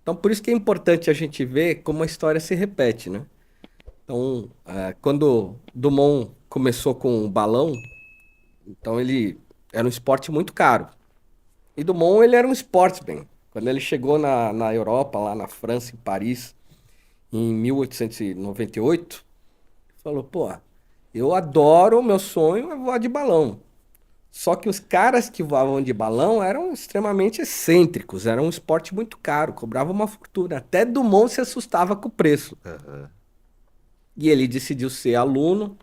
Então, por isso que é importante a gente ver como a história se repete, né? Então, quando Dumont começou com o balão, então ele era um esporte muito caro. E Dumont, ele era um sportsman. Quando ele chegou na Europa, lá na França, em Paris, em 1898, falou, pô, eu adoro, meu sonho é voar de balão. Só que os caras que voavam de balão eram extremamente excêntricos, era um esporte muito caro, cobrava uma fortuna. Até Dumont se assustava com o preço. Aham. E ele decidiu ser aluno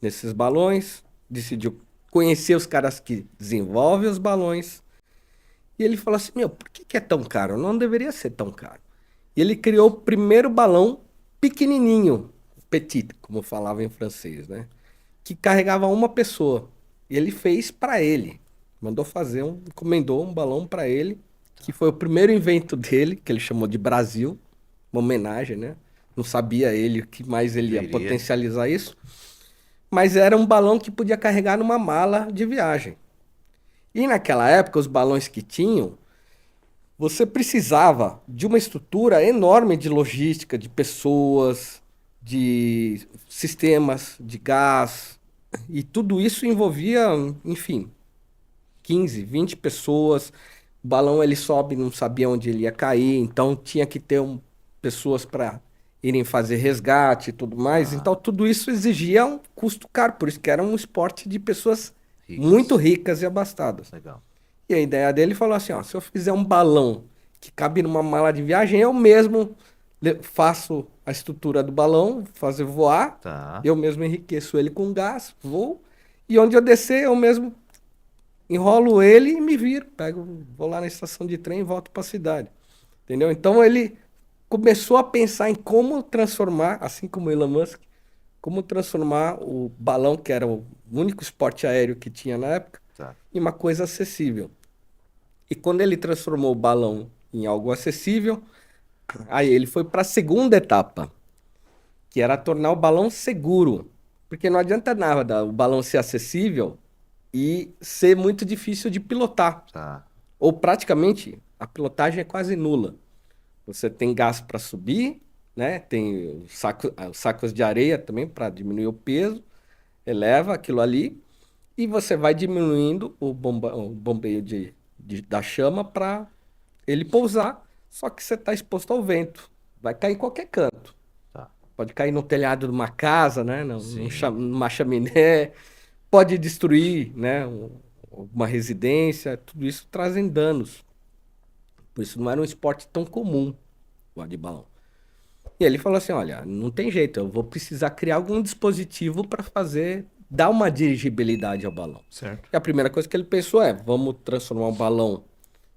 nesses balões, decidiu conhecer os caras que desenvolvem os balões. E ele falou assim: Meu, por que que é tão caro? Não deveria ser tão caro. E ele criou o primeiro balão pequenininho, petit, como falava em francês, né? Que carregava uma pessoa. E ele fez para ele. Mandou fazer encomendou um balão para ele, que foi o primeiro invento dele, que ele chamou de Brasil, uma homenagem, né? Não sabia ele o que mais ele ia Viria. potencializar isso, mas era um balão que podia carregar numa mala de viagem. E naquela época, os balões que tinham, você precisava de uma estrutura enorme de logística, de pessoas, de sistemas de gás, e tudo isso envolvia, enfim, 15, 20 pessoas. O balão ele sobe, não sabia onde ele ia cair, então tinha que ter pessoas para irem fazer resgate e tudo mais. Ah, Então tudo isso exigia um custo caro, por isso que era um esporte de pessoas muito ricas. ricas e abastadas. Legal. E a ideia dele falou assim, ó, se eu fizer um balão que cabe numa mala de viagem, eu mesmo faço a estrutura do balão, fazer voar, Tá. eu mesmo enriqueço ele com gás, voo, e onde eu descer, eu mesmo enrolo ele e me viro. Pego, vou lá na estação de trem e volto para a cidade. Entendeu? Então ele começou a pensar em como transformar, assim como Elon Musk, como transformar o balão, que era o único esporte aéreo que tinha na época, Tá. em uma coisa acessível. E quando ele transformou o balão em algo acessível, aí ele foi para a segunda etapa, que era tornar o balão seguro. Porque não adianta nada o balão ser acessível e ser muito difícil de pilotar. Tá. Ou praticamente a pilotagem é quase nula. Você tem gás para subir, né? Tem os sacos de areia também para diminuir o peso, eleva aquilo ali e você vai diminuindo o bombeio da chama para ele pousar. Só que você está exposto ao vento, vai cair em qualquer canto. Tá. Pode cair no telhado de uma casa, né? Sim. Numa chaminé, pode destruir, né? Uma residência, tudo isso trazem danos. Por isso não era um esporte tão comum, o de balão. E ele falou assim: olha, não tem jeito, eu vou precisar criar algum dispositivo para fazer, dar uma dirigibilidade ao balão. Certo. E a primeira coisa que ele pensou é: vamos transformar o balão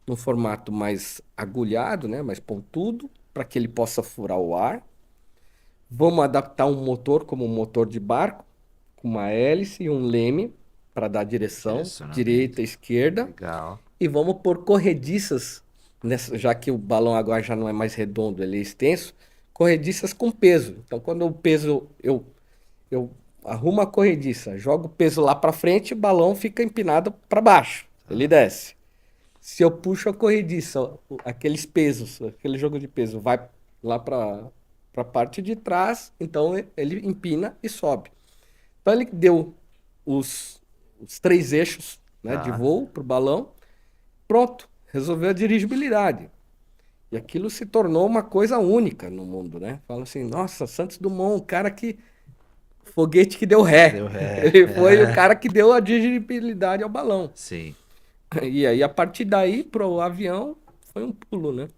num formato mais agulhado, né, mais pontudo, para que ele possa furar o ar. Vamos adaptar um motor como um motor de barco, com uma hélice e um leme para dar direção, direita Direcionamento. e esquerda. Legal. E vamos pôr corrediças, já que o balão agora já não é mais redondo, ele é extenso, corrediças com peso. Então, quando o peso, eu arrumo a corrediça, jogo o peso lá para frente, o balão fica empinado para baixo, ele Tá. desce. Se eu puxo a corrediça, aqueles pesos, aquele jogo de peso vai lá para a parte de trás, então ele empina e sobe. Então ele deu os, os três eixos, né, de Tá. voo para o balão. Pronto, resolveu a dirigibilidade. E aquilo se tornou uma coisa única no mundo, né? Fala assim, nossa, Santos Dumont, o cara que... Foguete que deu ré. Deu ré. Ele foi o cara que deu a dirigibilidade ao balão. Sim. E aí, a partir daí, pro avião, foi um pulo, né?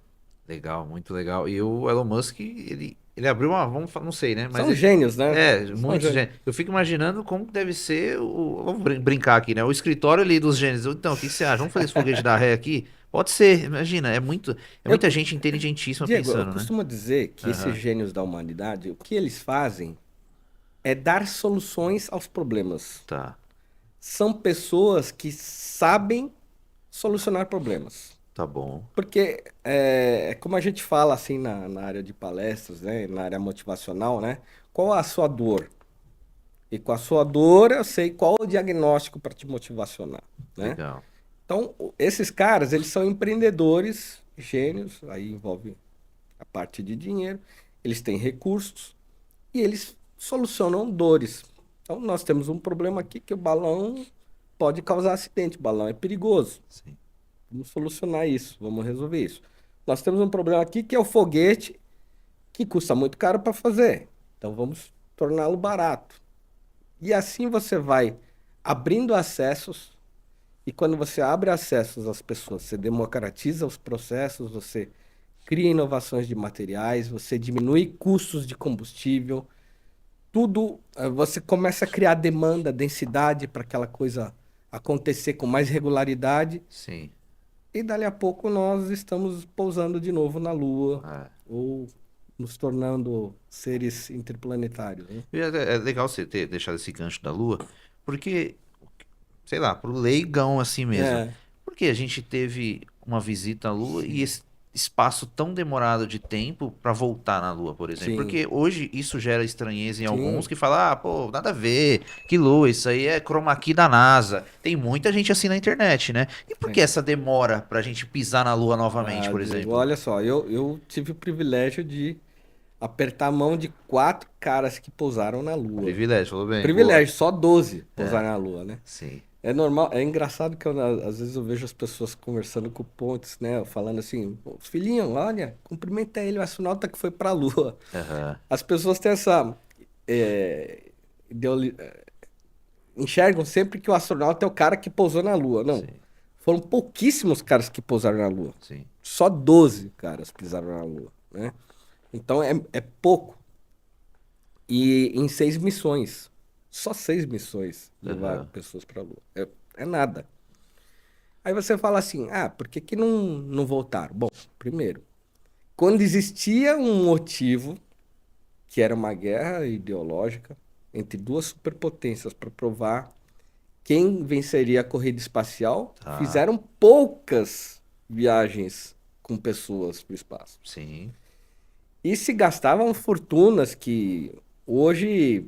Legal, muito legal. E o Elon Musk, ele abriu uma, não sei, né? Mas São gênios, né? São muitos gênios. gênios. Eu fico imaginando como que deve ser vamos brincar aqui, né? O escritório ali dos gênios. Então, o que que você acha? Vamos fazer esse foguete da ré aqui? Pode ser, imagina, é Eu, muita gente inteligentíssima Diego, eu pensando, né? costumo dizer que esses Aham. gênios da humanidade, o que eles fazem é dar soluções aos problemas. Tá, São pessoas que sabem solucionar problemas. tá bom. Porque é como a gente fala assim na área de palestras, né, na área motivacional, né? Qual a sua dor? E com a sua dor eu sei qual o diagnóstico para te motivacionar, né? Legal. Então, esses caras, eles são empreendedores, gênios, aí envolve. a parte de dinheiro, eles têm recursos e eles solucionam dores. Então, nós temos um problema aqui que o balão pode causar acidente, o balão é perigoso. Sim. Vamos solucionar isso, vamos resolver isso. Nós temos um problema aqui que é o foguete, que custa muito caro para fazer. Então, vamos torná-lo barato. E assim você vai abrindo acessos, e quando você abre acessos às pessoas, você democratiza os processos, você cria inovações de materiais, você diminui custos de combustível, tudo, você começa a criar demanda, densidade para aquela coisa acontecer com mais regularidade, Sim. e dali a pouco nós estamos pousando de novo na Lua, É. ou nos tornando seres interplanetários, né? E é legal você ter deixado esse gancho da Lua, porque, sei lá, pro leigão assim mesmo. É, Porque a gente teve uma visita à Lua e sim, esse espaço tão demorado de tempo para voltar na Lua, por exemplo. sim, Porque hoje isso gera estranheza em alguns sim, que falam, ah, pô, nada a ver, que Lua, isso aí é chroma key da NASA. Tem muita gente assim na internet, né? E por que sim. essa demora pra gente pisar na Lua novamente, Ah, por Diego, exemplo? olha só, eu tive o privilégio de apertar a mão de 4 caras que pousaram na Lua. Privilégio, falou bem, boa. Privilégio, só 12 É, pousaram na Lua, né? sim. É normal, é engraçado que às vezes eu vejo as pessoas conversando com o Pontes, né? Falando assim, "Ô, filhinho, olha, cumprimenta ele, o astronauta que foi pra Lua." Aham, As pessoas têm essa. é, ideoli- enxergam sempre que o astronauta é o cara que pousou na Lua. Não. sim, Foram pouquíssimos caras que pousaram na Lua. sim. Só 12 caras pisaram na Lua, né? Então é pouco. E em 6 missões. Só 6 missões levaram Aham. pessoas para a Lua. É nada. Aí você fala assim, ah, por que que não voltaram? Bom, primeiro, quando existia um motivo, que era uma guerra ideológica entre duas superpotências para provar quem venceria a corrida espacial, Tá, fizeram poucas viagens com pessoas para o espaço. sim. E se gastavam fortunas que hoje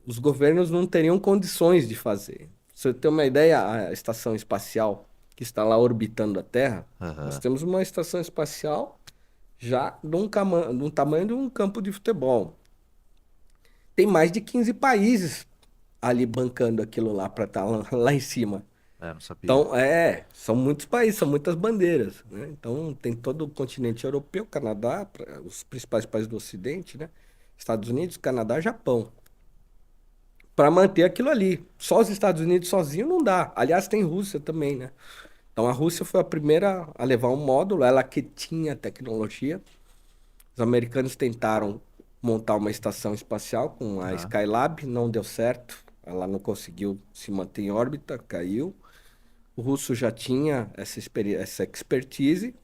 os governos não teriam condições de fazer. Pra você ter uma ideia, a estação espacial que está lá orbitando a Terra, nós Aham. temos uma estação espacial já de um tamanho de um campo de futebol. Tem mais de 15 países ali bancando aquilo lá para estar lá em cima. É, não sabia. Então, são muitos países, são muitas bandeiras, né? Então, tem todo o continente europeu, Canadá, os principais países do Ocidente, né? Estados Unidos, Canadá, Japão, para manter aquilo ali. Só os Estados Unidos sozinho não dá. Aliás, tem Rússia também, né? Então, a Rússia foi a primeira a levar um módulo, ela que tinha tecnologia. Os americanos tentaram montar uma estação espacial com a Tá. Skylab, não deu certo. Ela não conseguiu se manter em órbita, caiu. O russo já tinha essa expertise,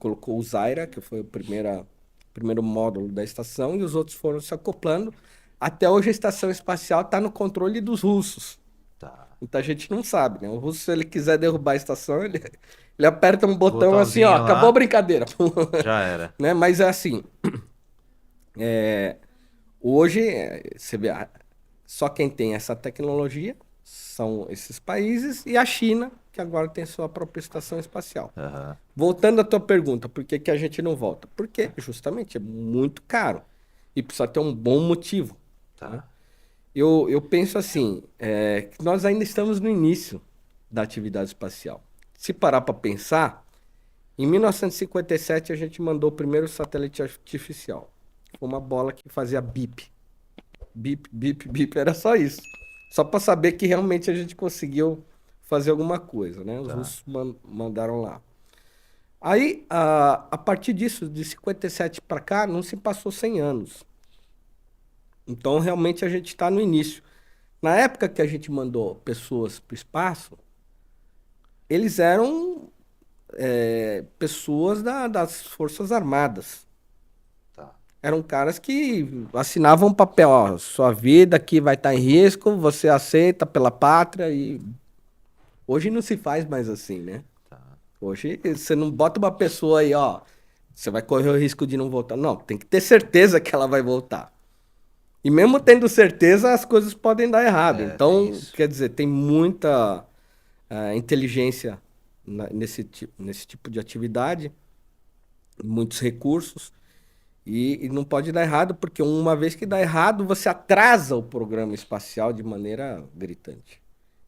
colocou o Zaira, que foi o primeiro módulo da estação, e os outros foram se acoplando. Até hoje a estação espacial está no controle dos russos. Tá. Muita gente não sabe, né? O russo, se ele quiser derrubar a estação, ele aperta um botão assim, ó, Botãozinho acabou a lá, brincadeira. já era. Né? Mas é assim, hoje, você vê, só quem tem essa tecnologia são esses países e a China, que agora tem sua própria estação espacial. Aham. Voltando à tua pergunta, por que que a gente não volta? Porque justamente é muito caro e precisa ter um bom motivo, né? Tá. Eu penso assim, que nós ainda estamos no início da atividade espacial. Se parar para pensar, em 1957 a gente mandou o primeiro satélite artificial. Foi uma bola que fazia bip. Bip, bip, bip, era só isso. Só para saber que realmente a gente conseguiu fazer alguma coisa, né? Os Tá. russos mandaram lá. Aí, a partir disso, de 57 para cá, não se passou 100 anos. Então, realmente, a gente está no início. Na época que a gente mandou pessoas para o espaço, eles eram pessoas das Forças Armadas. Tá. Eram caras que assinavam um papel, ó, sua vida aqui vai estar em risco, você aceita pela pátria e hoje não se faz mais assim, né? Tá. Hoje você não bota uma pessoa aí, ó, você vai correr o risco de não voltar. Não, tem que ter certeza que ela vai voltar. E mesmo tendo certeza, as coisas podem dar errado. É, tem Então, isso. quer dizer, tem muita inteligência nesse tipo de atividade. muitos recursos, e não pode dar errado, porque uma vez que dá errado, você atrasa o programa espacial de maneira gritante.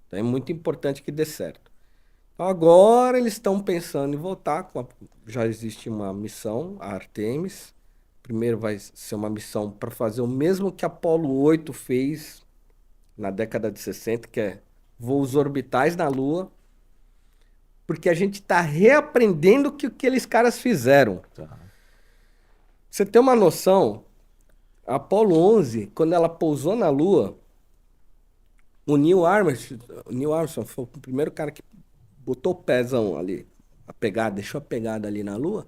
Então é muito importante que dê certo. Então agora eles estão pensando em voltar, já existe uma missão, a Artemis. Primeiro vai ser uma missão para fazer o mesmo que a Apollo 8 fez na década de 60, que é voos orbitais na Lua, porque a gente está reaprendendo o que aqueles caras fizeram. Tá. Você tem uma noção, a Apollo 11, quando ela pousou na Lua, o Neil Armstrong foi o primeiro cara que botou o pezão ali, deixou a pegada ali na Lua.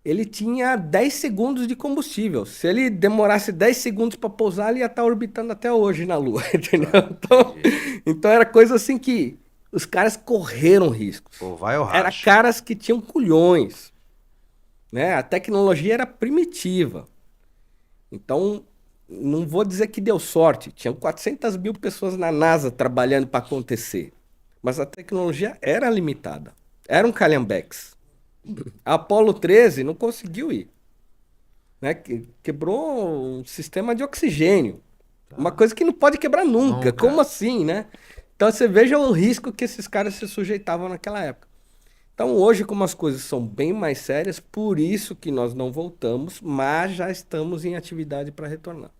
Ele tinha 10 segundos de combustível. Se ele demorasse 10 segundos para pousar, ele ia estar orbitando até hoje na Lua, entendeu? Tá, entendi. Então era coisa assim que os caras correram riscos. Ou vai ou Era racha. caras que tinham culhões, né? A tecnologia era primitiva. Então, não vou dizer que deu sorte. Tinham 400 mil pessoas na NASA trabalhando para acontecer. Mas a tecnologia era limitada. Eram calhambeques. A Apollo 13 não conseguiu ir, né? Quebrou um sistema de oxigênio. Uma Tá. coisa que não pode quebrar nunca. Como Nunca. assim, né? Então você veja o risco que esses caras se sujeitavam naquela época. Então hoje, como as coisas são bem mais sérias, por isso que nós não voltamos, mas já estamos em atividade para retornar.